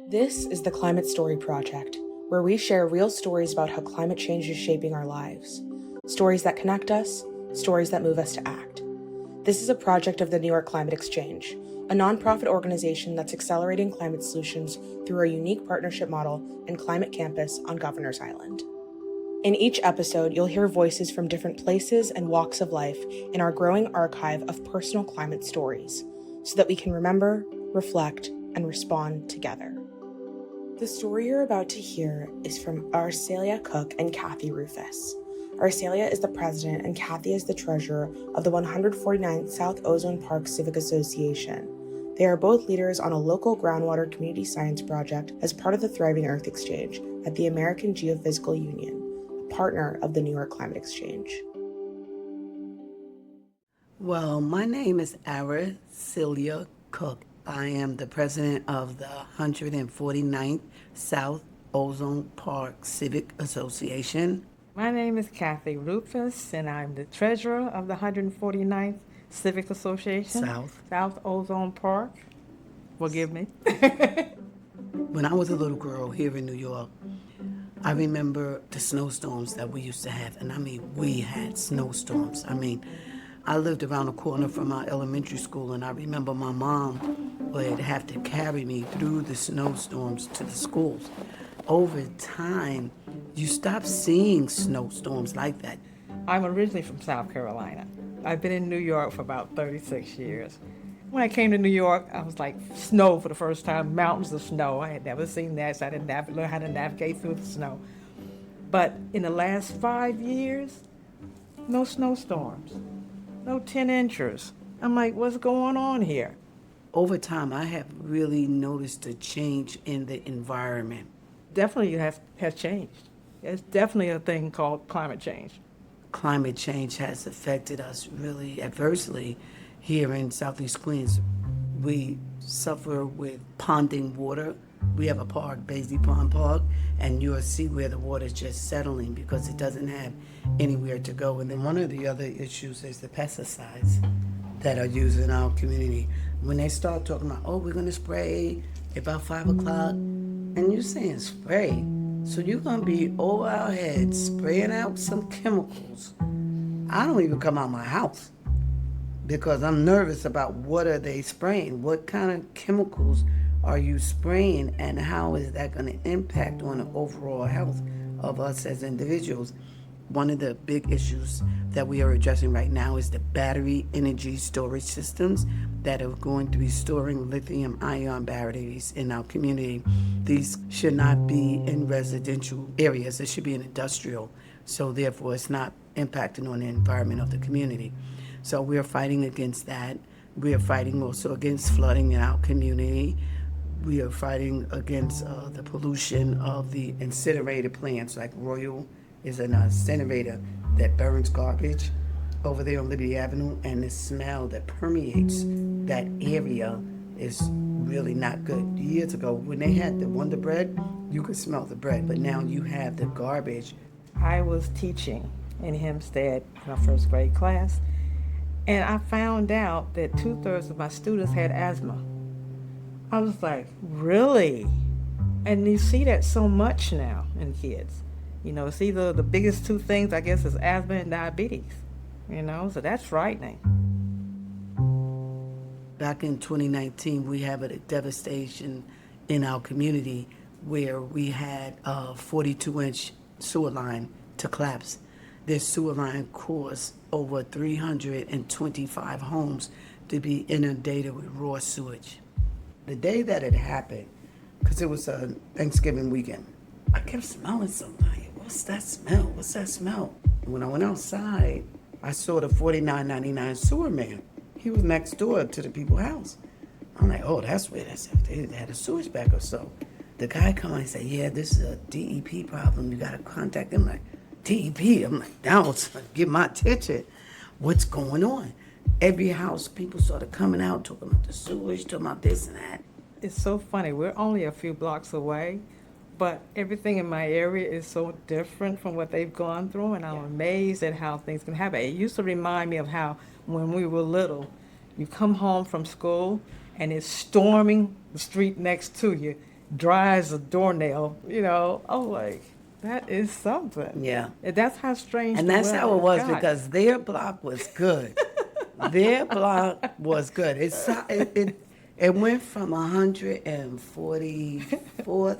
This is the Climate Story Project, where we share real stories about how climate change is shaping our lives. Stories that connect us, stories that move us to act. This is a project of the New York Climate Exchange, a nonprofit organization that's accelerating climate solutions through our unique partnership model and climate campus on Governor's Island. In each episode, you'll hear voices from different places and walks of life in our growing archive of personal climate stories, so that we can remember, reflect, and respond together. The story you're about to hear is from Aracelia Cook and Kylie Rufus. Aracelia is the president and Kylie is the treasurer of the 149th South Ozone Park Civic Association. They are both leaders on a local groundwater community science project as part of the Thriving Earth Exchange at the American Geophysical Union, a partner of the New York Climate Exchange. Well, my name is Aracelia Cook. I am the president of the 149th South Ozone Park Civic Association. My name is Kylie Rufus, and I'm the treasurer of the 149th Civic Association. South Ozone Park. Forgive me. When I was a little girl here in New York, I remember the snowstorms that we used to have. And I mean, we had snowstorms. I lived around the corner from our elementary school, and I remember my mom would have to carry me through the snowstorms to the schools. Over time, you stop seeing snowstorms like that. I'm originally from South Carolina. I've been in New York for about 36 years. When I came to New York, I was like, snow for the first time, mountains of snow. I had never seen that, so I didn't learn how to navigate through the snow. But in the last 5 years, no snowstorms, no 10 inches. I'm like, what's going on here? Over time, I have really noticed a change in the environment. Definitely has changed. It's definitely a thing called climate change. Climate change has affected us really adversely here in Southeast Queens. We suffer with ponding water. We have a park, Basie Pond Park, and you'll see where the water is just settling because it doesn't have anywhere to go. And then one of the other issues is the pesticides that are used in our community. When they start talking about, we're going to spray about 5 o'clock, and you're saying spray. So you're going to be over our heads spraying out some chemicals. I don't even come out my house because I'm nervous about what are they spraying, what kind of chemicals are you spraying, and how is that going to impact on the overall health of us as individuals. One of the big issues that we are addressing right now is the battery energy storage systems that are going to be storing lithium-ion batteries in our community. These should not be in residential areas. It should be in industrial. So therefore, it's not impacting on the environment of the community. So we are fighting against that. We are fighting also against flooding in our community. We are fighting against the pollution of the incinerator plants, like Royal is an incinerator that burns garbage over there on Liberty Avenue, and the smell that permeates that area is really not good. Years ago, when they had the Wonder Bread, you could smell the bread, but now you have the garbage. I was teaching in Hempstead in my first grade class, and I found out that 2/3 of my students had asthma. I was like, really? And you see that so much now in kids. It's either the biggest two things, I guess, is asthma and diabetes. So that's frightening. Back in 2019, we had a devastation in our community where we had a 42-inch sewer line to collapse. This sewer line caused over 325 homes to be inundated with raw sewage. The day that it happened, because it was a Thanksgiving weekend, I kept smelling something. What's that smell? What's that smell? When I went outside, I saw the 4999 sewer man. He was next door to the people's house. I'm like, that's where that's at. They had a sewage backup. So the guy come on and say, this is a DEP problem. You got to contact them. I'm like, DEP? I'm like, now it's get my attention. What's going on? Every house, people started coming out, talking about the sewage, talking about this and that. It's so funny. We're only a few blocks away, but everything in my area is so different from what they've gone through, and I'm amazed at how things can happen. It used to remind me of how when we were little, you come home from school and it's storming the street next to you. dry as a doornail, you know. I'm like, that is something. Yeah. And that's how strange And the that's how it weather was got. because their block was good. Their block was good. It went from 144th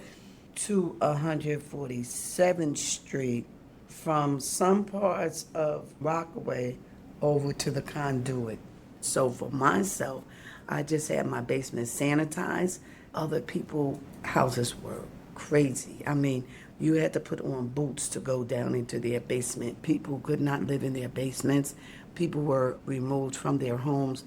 to 147th Street, from some parts of Rockaway over to the Conduit. So for myself, I just had my basement sanitized. Other people's houses were crazy. I mean, you had to put on boots to go down into their basement. People could not live in their basements. People were removed from their homes.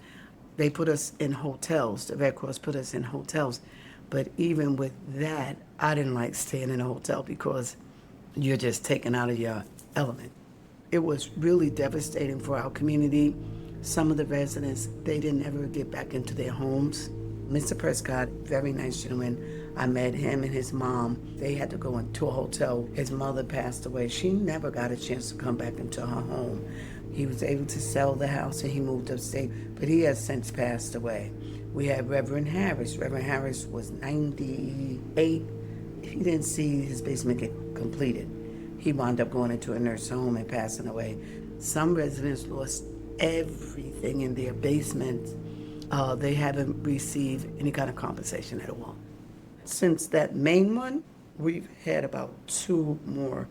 They put us in hotels. The Red Cross put us in hotels. But even with that, I didn't like staying in a hotel because you're just taken out of your element. It was really devastating for our community. Some of the residents, they didn't ever get back into their homes. Mr. Prescott, very nice gentleman. I met him and his mom. They had to go into a hotel. His mother passed away. She never got a chance to come back into her home. He was able to sell the house and he moved upstate, but he has since passed away. We had Reverend Harris. Reverend Harris was 98. He didn't see his basement get completed. He wound up going into a nursing home and passing away. Some residents lost everything in their basements. They haven't received any kind of compensation at all. Since that main one, we've had about 2 more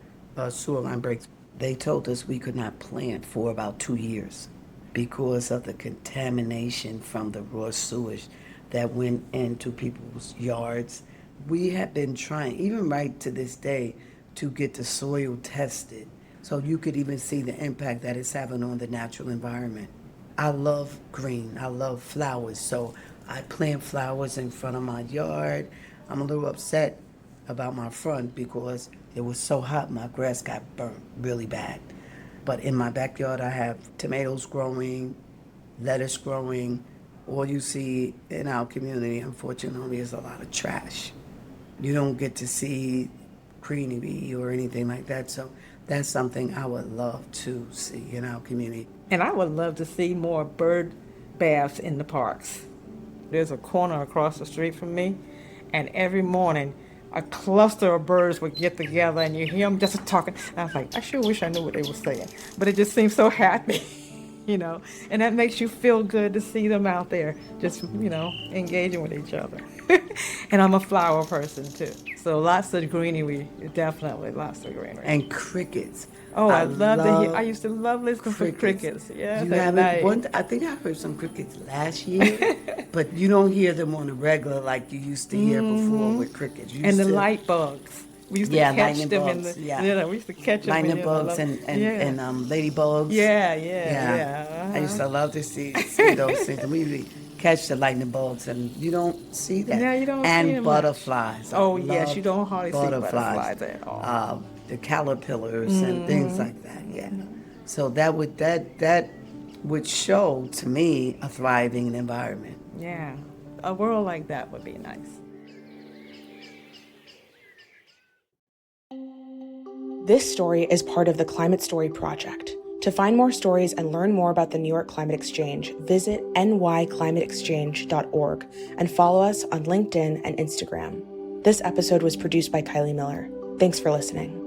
sewer line breaks. They told us we could not plant for about 2 years because of the contamination from the raw sewage that went into people's yards. We have been trying, even right to this day, to get the soil tested so you could even see the impact that it's having on the natural environment. I love green, I love flowers, so I plant flowers in front of my yard. I'm a little upset about my front because it was so hot, my grass got burnt really bad. But in my backyard, I have tomatoes growing, lettuce growing. All you see in our community, unfortunately, is a lot of trash. You don't get to see greenery or anything like that, so that's something I would love to see in our community. And I would love to see more bird baths in the parks. There's a corner across the street from me, and every morning a cluster of birds would get together and you hear them just talking. And I was like, I sure wish I knew what they were saying. But it just seems so happy, you know, and that makes you feel good to see them out there just, you know, engaging with each other. And I'm a flower person too. So lots of greenery, definitely lots of greenery. And crickets. Oh, I used to love listening for crickets. Yeah, you haven't? I think I heard some crickets last year, but you don't hear them on a regular like you used to hear before with crickets. And the light bugs. We used to catch them bugs, we used to catch them. Lightning bugs and ladybugs. Yeah. I used to love to see those things. We would catch the lightning bugs, and you don't see that. Yeah, you don't see and them butterflies. Oh, yes, you don't hardly see butterflies at all. The caterpillars and things like that. Yeah. So that would show to me a thriving environment. Yeah, a world like that would be nice. This story is part of the Climate Story Project. To find more stories and learn more about the New York Climate Exchange, visit nyclimateexchange.org and follow us on LinkedIn and Instagram. This episode was produced by Kylie Miller. Thanks for listening.